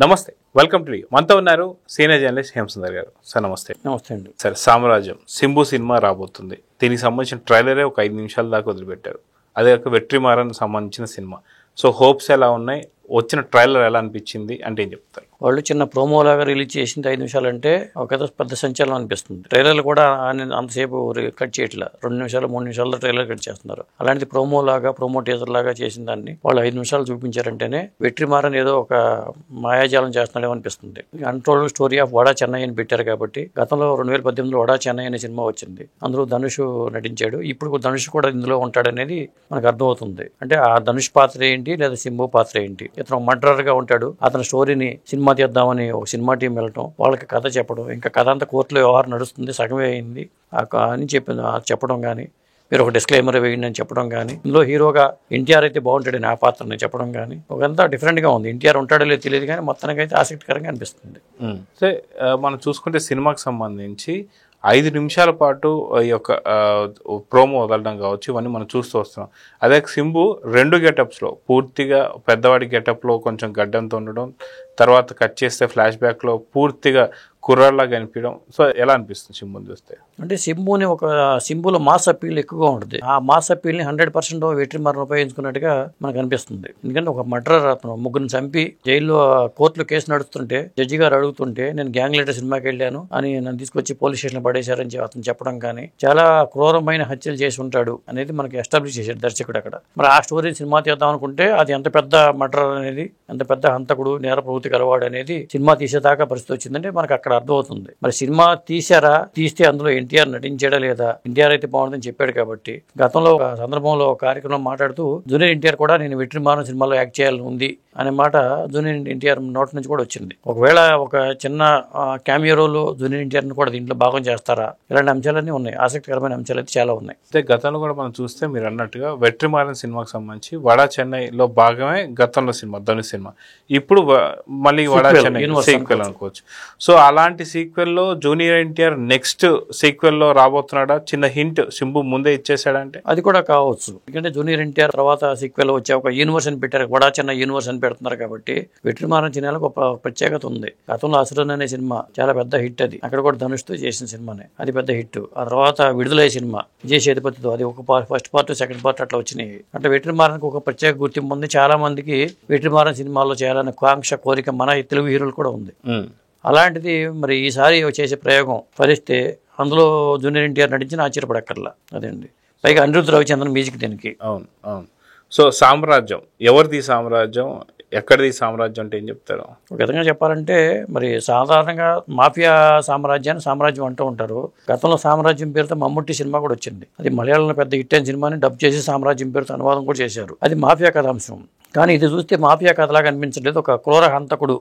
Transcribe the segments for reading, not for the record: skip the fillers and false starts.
నమస్తే, welcome to మనతో ఉన్నారు సీనియర్ జర్నలిస్ట్ హేమసుందర్ గారు. సార్ నమస్తే. నమస్తే అండి. సార్, సామ్రాజ్యం సింబు సినిమా రాబోతుంది. దీనికి సంబంధించిన ట్రైలరే ఒక 5 నిమిషాల దాకా వదిలిపెట్టారు. అదే ఒక వెట్రిమారన్ సంబంధించిన సినిమా. సో హోప్స్ ఎలా ఉన్నాయి? వచ్చిన ట్రైలర్ ఎలా అనిపించింది అంటే ఏం చెప్తారు? వాళ్ళు చిన్న ప్రోమో లాగా రిలీజ్ చేసింది 5 నిమిషాలు అంటే ఒక పెద్ద సంచలనం అనిపిస్తుంది. ట్రైలర్లు కూడా అంతసేపు కట్ చేయట్లా, 2 నిమిషాలు 3 నిమిషాల్లో ట్రైలర్ కట్ చేస్తున్నారు. అలాంటిది ప్రోమో టీజర్ లాగా చేసిన దాన్ని వాళ్ళు 5 నిమిషాలు చూపించారంటేనే వెట్రిమారన్ ఏదో ఒక మాయాజాలం చేస్తున్నాడేమో అనిపిస్తుంది. Untold story of vada Chennai అని పెట్టారు కాబట్టి గతంలో 2018లో వడా చెన్నై అనే సినిమా వచ్చింది. అందులో ధనుష్ నటించాడు. ఇప్పుడు ధనుష్ కూడా ఇందులో ఉంటాడనేది మనకు అర్థమవుతుంది. అంటే ఆ ధనుష్ పాత్ర ఏంటి లేదా సింబు పాత్ర ఏంటి? ఇతను మర్డరర్ గా ఉంటాడు. అతని స్టోరీని సినిమా తీద్దామని ఒక సినిమా టీం వెళ్ళటం, వాళ్ళకి కథ చెప్పడం, ఇంకా కథ అంతా కోర్టులో వ్యవహారం నడుస్తుంది, సగమే అయింది అని చెప్పడం కానీ, మీరు ఒక డిస్క్లైమర్ వేయండి అని చెప్పడం కానీ, ఇందులో హీరోగా ఎన్టీఆర్ అయితే బాగుంటాడని ఆ పాత్రని చెప్పడం కానీ ఒకంతా డిఫరెంట్గా ఉంది. ఎన్టీఆర్ ఉంటాడో లేదో తెలియదు కానీ మొత్తానికి అయితే ఆసక్తికరంగా అనిపిస్తుంది. సరే, మనం చూసుకుంటే సినిమాకి సంబంధించి 5 నిమిషాల పాటు ఈ యొక్క ప్రోమో వదలడం కావచ్చు, ఇవన్నీ మనం చూస్తూ వస్తున్నాం. అదే సింబు 2 గెటప్స్లో పూర్తిగా పెద్దవాడి గెటప్లో కొంచెం గడ్డంతో ఉండడం, తర్వాత కట్ చేస్తే ఫ్లాష్ బ్యాక్లో పూర్తిగా కుర్రాళ్ళగా కనిపించడం. సో ఎలా అనిపిస్తుంది సింబుని చూస్తే? అంటే సింబులో మాస్ అప్పీల్ ఎక్కువగా ఉంటుంది. ఆ మాస్ అప్పీల్ని 100% వెట్రిమారన్ ఉపయోగించుకున్నట్టుగా మనకు అనిపిస్తుంది. ఎందుకంటే ఒక మర్డరర్, అతను 3 చంపి జైల్లో కోర్టులో కేసు నడుస్తుంటే జడ్జి గారు అడుగుతుంటే నేను గ్యాంగ్ లీడర్ సినిమాకి వెళ్ళాను అని నన్ను తీసుకొచ్చి పోలీస్ స్టేషన్ పడేశారని అతను చెప్పడం కానీ, చాలా క్రూరమైన హత్యలు చేసి ఉంటాడు అనేది మనకి ఎస్టాబ్లిష్ చేశాడు దర్శకుడు అక్కడ. మరి ఆ స్టోరీ సినిమా తీద్దాం అనుకుంటే అది ఎంత పెద్ద మర్డరర్ అనేది, ఎంత పెద్ద హంతకుడు, నేర ప్రవృత్తి కలవాడు అనేది సినిమా తీసేదాకా పరిస్థితి వచ్చిందంటే మనకు అక్కడ అర్థమవుతుంది. మరి సినిమా తీస్తే అందులో ఎన్టీఆర్ నటించాడా లేదా? ఎన్టీఆర్ అయితే బాగుంటుందని చెప్పాడు కాబట్టి గతంలో ఒక సందర్భంలో ఒక కార్యక్రమం మాట్లాడుతూ జూనియర్ ఎన్టీఆర్ కూడా నేను వెట్రిమారన్ సినిమాలో యాక్ట్ చేయాలని ఉంది అనే మాట జూనియర్ ఎన్టీఆర్ నోటి నుంచి కూడా వచ్చింది. ఒకవేళ ఒక చిన్న క్యామియో రోల్ జూనియర్ ఎన్టీఆర్ కూడా దీంట్లో భాగం చేస్తారా? ఇలాంటి అంశాలన్నీ ఉన్నాయి. ఆసక్తికరమైన అంశాలు అయితే చాలా ఉన్నాయి. అయితే గతంలో కూడా మనం చూస్తే మీరు అన్నట్టుగా వెట్రిమారన్ సినిమాకి సంబంధించి వడా చెన్నైలో భాగమే గతంలో సినిమా ధనుష్ సినిమా. ఇప్పుడు మళ్ళీ వడా చెన్నై సీక్వెల్ అనుకోవచ్చు. సో అలాంటి సీక్వెల్లో జూనియర్ ఎన్టీఆర్ నెక్స్ట్ సీక్వెల్లో రాబోతున్నాడా? చిన్న హింట్ సింబు ముందే ఇచ్చేసాడంటే అది కూడా కావచ్చు. ఎందుకంటే జూనియర్ ఎన్టీఆర్ తర్వాత సీక్వెల్ వచ్చే ఒక యూనివర్స్ అని పెట్టారు, వడా చెన్నై యూనివర్స్ అని పెడుతున్నారు కాబట్టి వెట్రిమారన్ సినిమాలకు ఒక ప్రత్యేకత ఉంది. గతంలో అసురన్ అనే సినిమా చాలా పెద్ద హిట్, అది అక్కడ కూడా ధనుష్తో చేసిన సినిమానే, అది పెద్ద హిట్. ఆ తర్వాత విడుదలయ్యే సినిమా విజయ్ సేతుపతితో, అది ఒక ఫస్ట్ పార్ట్ సెకండ్ పార్ట్ అట్లా వచ్చినాయి. అంటే వెట్రిమారన్కి ఒక ప్రత్యేక గుర్తింపు ఉంది. చాలా మందికి వెట్రిమారన్ సినిమాలో చేయాలనే కాంక్ష, కోరిక మన తెలుగు హీరోలు కూడా ఉంది. అలాంటిది మరి ఈసారి చేసే ప్రయోగం ఫలిస్తే అందులో జూనియర్ ఎన్టీఆర్ నటించిన ఆశ్చర్యపడక్కర్లా. అదండి. పైగా అనిరుద్ధ్ రవిచంద్రన్ మ్యూజిక్ దీనికి. అవును. సో సామ్రాజ్యం ఎవరిది? సామ్రాజ్యం ఎక్కడిది? సామ్రాజ్యం అంటే ఏం చెప్తారు? ఒక విధంగా చెప్పాలంటే మరి సాధారణంగా మాఫియా సామ్రాజ్యం అంటూ ఉంటారు. గతంలో సామ్రాజ్యం పేరుతో మమ్ముట్టి సినిమా కూడా వచ్చింది. అది మలయాళంలో పెద్ద హిట్ అయిన సినిమాని డబ్ చేసి సామ్రాజ్యం పేరుతో అనువాదం కూడా చేశారు. అది మాఫియా కథాంశం. కానీ ఇది చూస్తే మాఫియా కథలాగా అనిపించలేదు. ఒక క్రూర హంతకుడు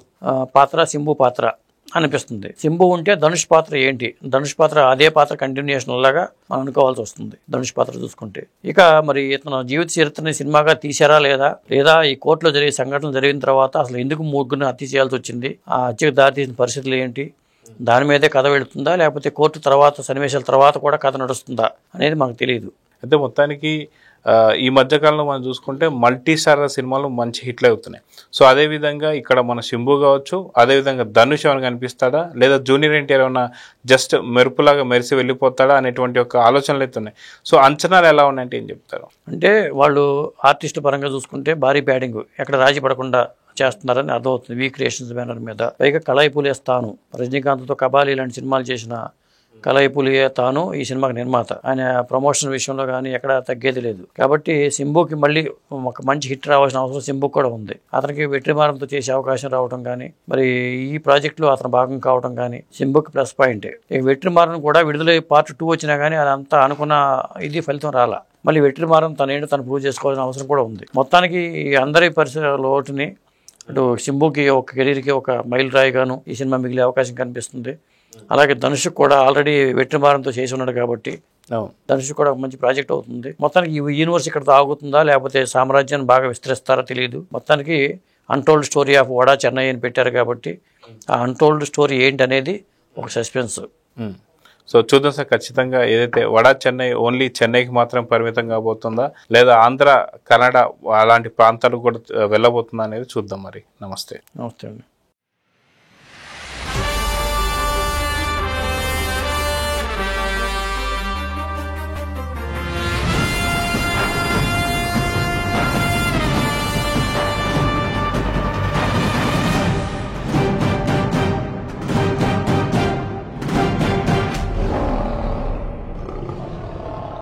పాత్ర సింబు పాత్ర అనిపిస్తుంది. సింబు ఉంటే ధనుష్ పాత్ర ఏంటి? ధనుష్ పాత్ర అదే పాత్ర కంటిన్యూషన్ లాగా మనం అనుకోవాల్సి వస్తుంది ధనుష్ పాత్ర చూసుకుంటే. ఇక మరి ఇతను జీవిత చరిత్రని సినిమాగా తీశారా లేదా ఈ కోర్టులో జరిగే సంఘటనలు జరిగిన తర్వాత అసలు ఎందుకు 3 హత్య చేయాల్సి వచ్చింది, ఆ హత్యకు దారితీసిన పరిస్థితులు ఏంటి, దాని మీదే కథ వెళుతుందా లేకపోతే కోర్టు తర్వాత సన్నివేశాల తర్వాత కూడా కథ నడుస్తుందా అనేది మనకు తెలియదు. అయితే మొత్తానికి ఈ మధ్యకాలంలో మనం చూసుకుంటే మల్టీ స్టార్ సినిమాలు మంచి హిట్లు అవుతున్నాయి. సో అదేవిధంగా ఇక్కడ మన సింబు కావచ్చు, అదేవిధంగా ధనుష్ ఏమైనా కనిపిస్తాడా లేదా జూనియర్ ఎన్టీఆర్ ఏమైనా జస్ట్ మెరుపులాగా మెరిసి వెళ్ళిపోతాడా అనేటువంటి ఒక ఆలోచనలు అయితే ఉన్నాయి. సో అంచనాలు ఎలా ఉన్నాయంటే ఏం చెప్తారు? అంటే వాళ్ళు ఆర్టిస్ట్ పరంగా చూసుకుంటే భారీ బ్యాటింగ్ ఎక్కడ రాజీ పడకుండా చేస్తున్నారని అర్థమవుతుంది. వి క్రియేషన్స్ బ్యానర్ మీద. పైగా కళాయిపులే తాను రజనీకాంత్తో కబాలి ఇలాంటి సినిమాలు చేసిన కళాయిపులియే తాను ఈ సినిమాకి నిర్మాత. ఆయన ప్రమోషన్ విషయంలో కానీ ఎక్కడ తగ్గేది లేదు. కాబట్టి సింబుకి మళ్ళీ ఒక మంచి హిట్ రావాల్సిన అవసరం సింబుకి కూడా ఉంది. అతనికి వెట్రిమారన్తో చేసే అవకాశం రావడం కానీ, మరి ఈ ప్రాజెక్టులో అతను భాగం కావడం కానీ సింబుకి ప్లస్ పాయింటే. వెట్రిమారన్ కూడా విడుదల పార్ట్ 2 వచ్చినా కానీ అదంతా అనుకున్న ఇది ఫలితం రాలా. మళ్ళీ వెట్రిమారన్ తనేంటో తను ప్రూవ్ చేసుకోవాల్సిన అవసరం కూడా ఉంది. మొత్తానికి అందరి పరిస్థితుల్లోటిని అటు సింబుకి ఒక కెరీర్కి ఒక మైల్ రాయిగాను ఈ సినిమా మిగిలే అవకాశం కనిపిస్తుంది. అలాగే ధనుష్ కూడా ఆల్రెడీ వెట్రిమారన్తో చేసి ఉన్నాడు కాబట్టి ధనుష్ కూడా మంచి ప్రాజెక్ట్ అవుతుంది. మొత్తానికి ఈ యూనివర్స్ ఇక్కడ ఆగుతుందా లేకపోతే సామ్రాజ్యాన్ని బాగా విస్తరిస్తారో తెలియదు. మొత్తానికి untold story of vada Chennai అని పెట్టారు కాబట్టి ఆ అన్టోల్డ్ స్టోరీ ఏంటి అనేది ఒక సస్పెన్స్. సో చూద్దాం సార్, ఖచ్చితంగా ఏదైతే వడా చెన్నై ఓన్లీ చెన్నైకి మాత్రం పరిమితం కాబోతుందా లేదా ఆంధ్ర, కన్నడ అలాంటి ప్రాంతాలకు కూడా వెళ్ళబోతుందా అనేది చూద్దాం. మరి నమస్తే. నమస్తే అండి.